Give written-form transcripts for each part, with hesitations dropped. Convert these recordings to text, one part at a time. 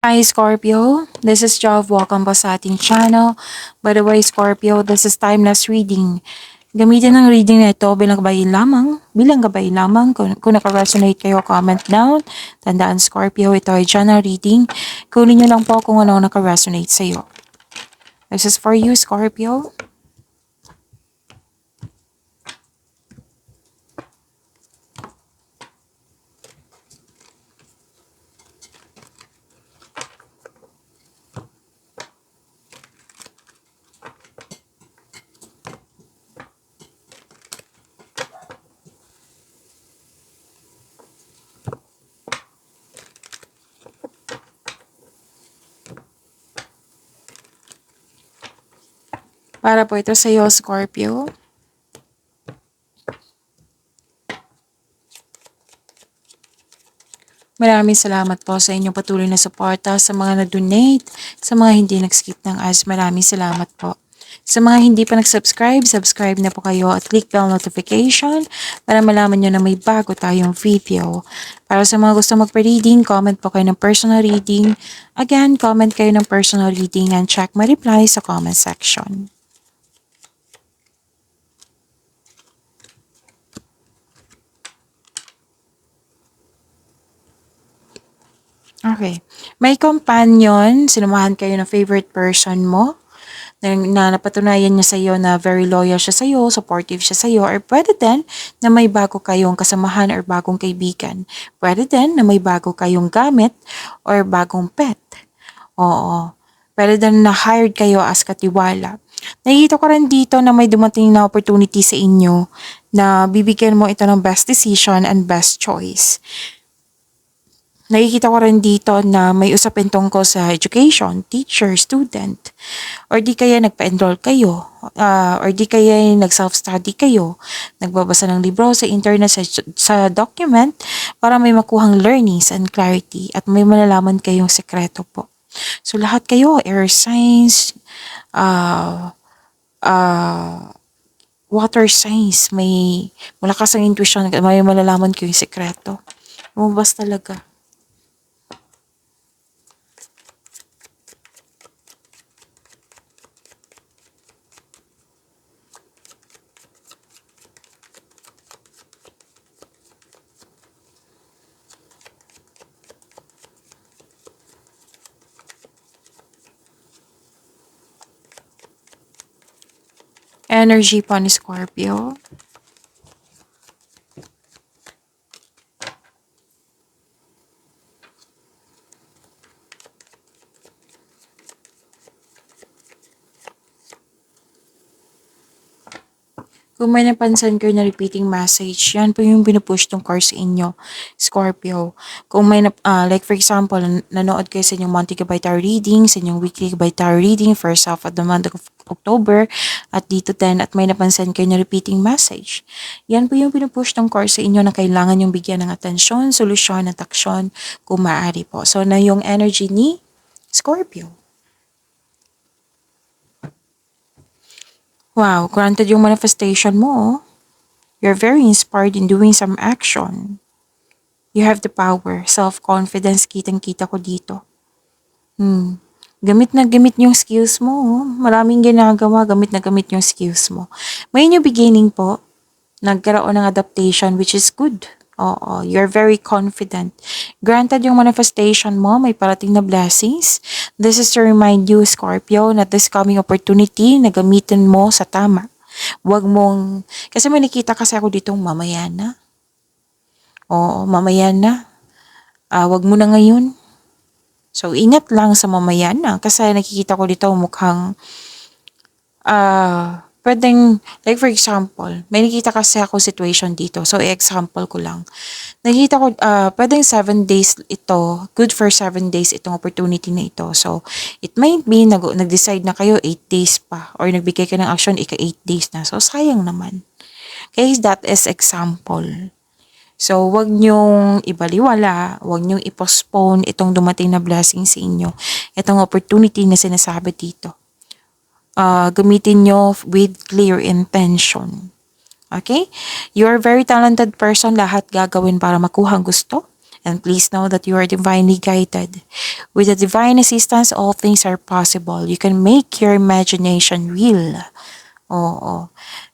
Hi Scorpio, this is Jov. Welcome po sa ating channel. By the way Scorpio, this is timeless reading. Gamitin ng reading na ito bilang gabay lamang. Kung naka-resonate kayo, comment down. Tandaan Scorpio, ito ay general reading. Kunin nyo lang po kung ano naka-resonate sa iyo. This is for you Scorpio. Para po ito sa iyo, Scorpio. Maraming salamat po sa inyong patuloy na suporta, sa mga na-donate, sa mga hindi nag-skip ng ads. Maraming salamat po. Sa mga hindi pa nag-subscribe, subscribe na po kayo at click bell notification para malaman nyo na may bago tayong video. Para sa mga gusto magpa-reading, comment po kayo ng personal reading. Again, comment kayo ng personal reading and check my reply sa comment section. Okay. May companion, sinumahan kayo ng favorite person mo, na napatunayan niya sa iyo na very loyal siya sa iyo, supportive siya sa iyo, or pwede din na may bago kayong kasamahan or bagong kaibigan. Pwede din na may bago kayong gamit or bagong pet. Oo. Pwede din na hired kayo as katiwala. Nakikita ko rin dito na may dumating na opportunity sa inyo na bibigyan mo ito ng best decision and best choice. Nakikita ko rin dito na may usapin tungkol sa education, teacher, student, or di kaya nagpa-enroll kayo, or di kaya nag-self-study kayo, nagbabasa ng libro sa internet, sa document, para may makuhang learnings and clarity at may malalaman kayong sekreto po. So lahat kayo, air signs, water signs, may malakas ang intuition, may malalaman kayong sekreto. Lumabas talaga. Energy po ni Scorpio. Kung may napansin kayo na repeating message, yan po yung pinupush tong card sa inyo, Scorpio. Kung may, like for example, nanood kayo sa inyong monthly Gabay Tarot reading, sa inyong weekly Gabay Tarot reading, first half of the month of October, at dito 10, at may napansin kayo na repeating message. Yan po yung pinupush tong card sa inyo na kailangan yung bigyan ng atensyon, solusyon, at aksyon kung maaari po. So, na yung energy ni Scorpio. Wow, granted yung manifestation mo. You're very inspired in doing some action. You have the power, self-confidence, kitang-kita ko dito. Gamit na gamit yung skills mo. Maraming ginagawa, gamit na gamit yung skills mo. May new beginning po. Nagkaroon ng adaptation which is good. Oo, you're very confident. Granted yung manifestation mo, may parating na blessings. This is to remind you, Scorpio, na this coming opportunity na gamitin mo sa tama. Wag mong, kasi may nakita kasi ako ditong mamaya na. Oo, mamaya na. Wag mo na ngayon. So, ingat lang sa mamaya na. Kasi nakikita ko dito mukhang, pwedeng, like for example, may nakita kasi ako situation dito. So, example ko lang. Nakita ko, pwedeng 7 days ito, good for 7 days itong opportunity na ito. So, it might be, nag-decide na kayo 8 days pa. Or nagbigay ka ng action, 8 days na. So, sayang naman. Okay, that is example. So, wag nyong ibaliwala, wag nyong i-postpone itong dumating na blessing sa inyo. Itong opportunity na sinasabi dito. Gamitin nyo with clear intention. Okay? You are a very talented person. Lahat gagawin para makuha ang gusto. And please know that you are divinely guided. With the divine assistance, all things are possible. You can make your imagination real. Oo.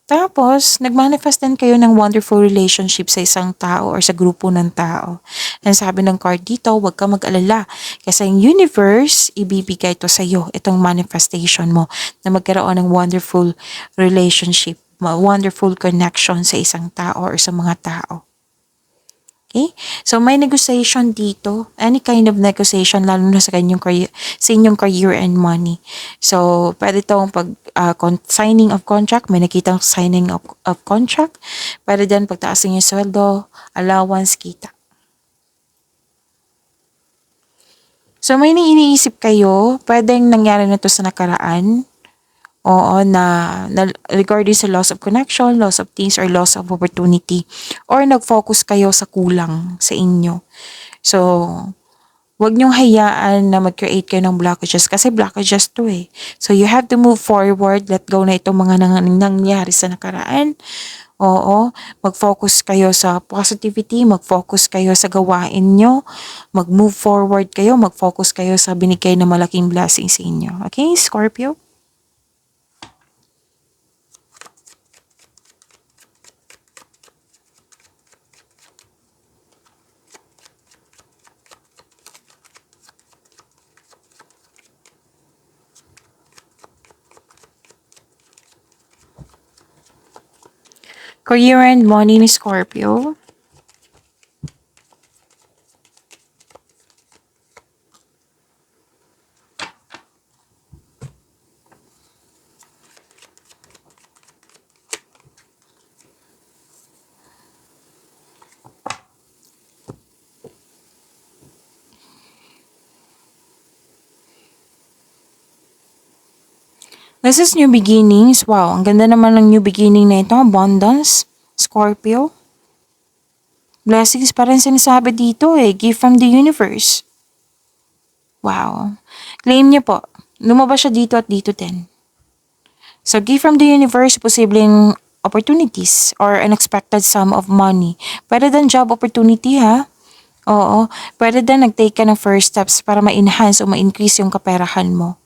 Tapos, nag-manifest din kayo ng wonderful relationship sa isang tao or sa grupo ng tao. And sabi ng card dito, huwag ka mag-alala. Kasi ang universe, ibibigay to sa iyo, itong manifestation mo, na magkaroon ng wonderful relationship, wonderful connection sa isang tao or sa mga tao. Okay? So, may negotiation dito. Any kind of negotiation, lalo na sa inyong career and money. So, pwede itong signing of contract. May nakitang signing of contract. Pwede din pagtaasin yung sweldo, allowance, kita. So, may iniisip kayo. Pwedeng nangyari na to sa nakaraan. Oo, na regarding sa loss of connection, loss of things, or loss of opportunity. Or nag-focus kayo sa kulang sa inyo. So, wag niyong hayaan na mag-create kayo ng blockages kasi blockages to eh. So, you have to move forward, let go na itong mga nangyari sa nakaraan. Oo, mag-focus kayo sa positivity, mag-focus kayo sa gawain nyo, mag-move forward kayo, mag-focus kayo sa binigay na malaking blessing sa inyo. Okay, Scorpio? Career and money ni Scorpio. This is new beginnings. Wow, ang ganda naman ng new beginning na ito. Abundance, Scorpio. Blessings pa rin sinasabi dito eh. Gift from the universe. Wow. Claim niyo po. Lumabas siya dito at dito din. So, gift from the universe, posibleng opportunities or unexpected sum of money. Pwede din job opportunity ha. Oo. Pwede din nag-take ka ng first steps para ma-enhance o ma-increase yung kaperahan mo.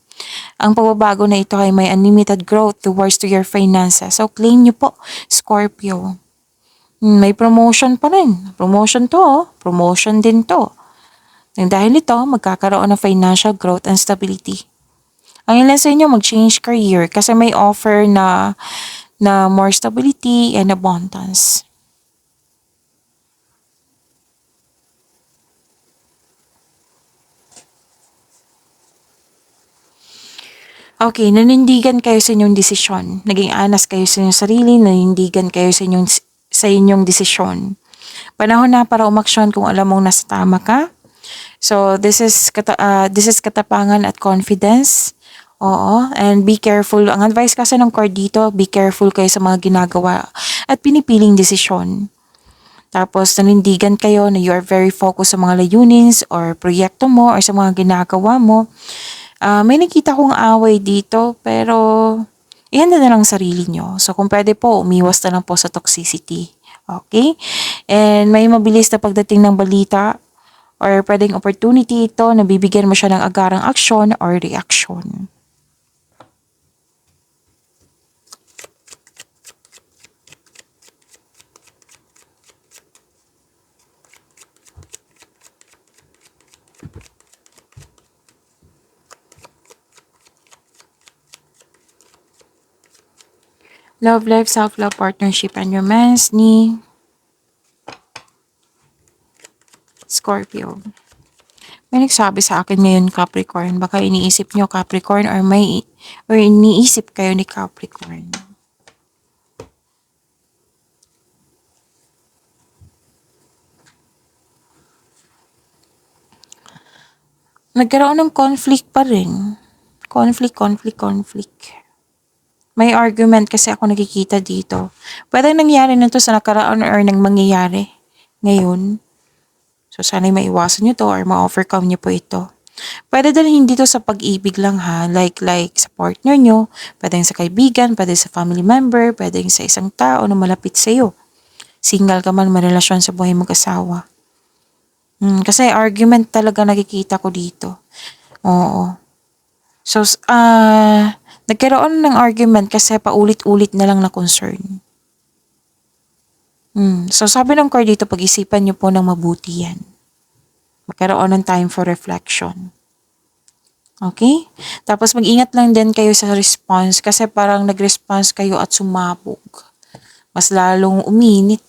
Ang pagbabago na ito ay may unlimited growth towards to your finances. So, claim nyo po, Scorpio. May promotion pa rin. Promotion to, oh. Promotion din to. Nang dahil ito, magkakaroon ng financial growth and stability. Ang ilan sa inyo, mag-change career kasi may offer na more stability and abundance. Okay, nanindigan kayo sa inyong desisyon. Naging honest kayo sa inyong sarili, nanindigan kayo sa inyong desisyon. Panahon na para umaksyon kung alam mong nasa tama ka. So, this is katapangan at confidence. Oo, and be careful. Ang advice kasi ng card dito, be careful kayo sa mga ginagawa at pinipiling desisyon. Tapos, nanindigan kayo na you are very focused sa mga layunins or proyekto mo or sa mga ginagawa mo. May nakita kong away dito, pero ihanda na lang sarili nyo. So, kung pwede po, umiwas na lang po sa toxicity. Okay? And may mabilis na pagdating ng balita or pwedeng opportunity ito na bibigyan mo siya ng agarang aksyon or reaction. Love life, self-love, partnership, and romance ni Scorpio. May nagsabi sa akin ngayon, Capricorn. Baka iniisip nyo Capricorn or iniisip kayo ni Capricorn. Nagkaroon ng conflict pa rin. Conflict. May argument kasi ako nakikita dito. Pwede nangyari na to sa nakaraan or nang mangyayari ngayon. So, sana'y maiwasan nyo to or ma-overcome nyo po ito. Pwede din hindi to sa pag-ibig lang ha. Like sa partner nyo. Pwede sa kaibigan, pwede sa family member, pwede sa isang tao na malapit sa'yo. Single ka man, may relasyon sa buhay mag-asawa. Kasi argument talaga nakikita ko dito. Oo. So, nagkaroon ng argument kasi paulit-ulit na lang na concern. So, sabi ng card dito, pag-isipan niyo po ng mabuti yan. Magkaroon ng time for reflection. Okay? Tapos mag-ingat lang din kayo sa response kasi parang nag-response kayo at sumabog. Mas lalong uminit.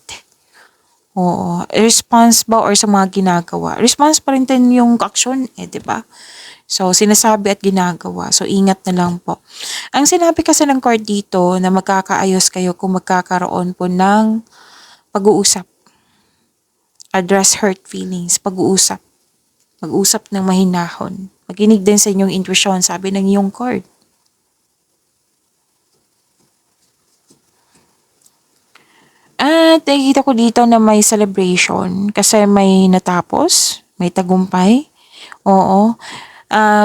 Oo. Response ba or sa mga ginagawa? Response pa rin din yung action di ba? So, sinasabi at ginagawa. So, ingat na lang po. Ang sinabi kasi ng card dito na magkakaayos kayo kung magkakaroon po ng pag-uusap. Address hurt feelings. Pag-uusap. Mag-usap ng mahinahon. Makinig din sa inyong intuition, sabi ng iyong card. At nakikita ko dito na may celebration kasi may natapos, may tagumpay. Oo.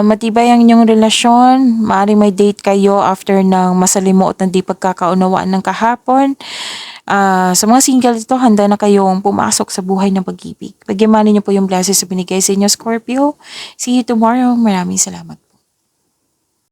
Matibay ang inyong relasyon. Maaaring may date kayo after ng masalimuot na di pagkakaunawaan ng kahapon. Sa mga single ito, handa na kayong pumasok sa buhay ng pag-ibig. Pagyamanin niyo po yung blessings na binigay sa inyo, Scorpio. See you tomorrow. Maraming salamat.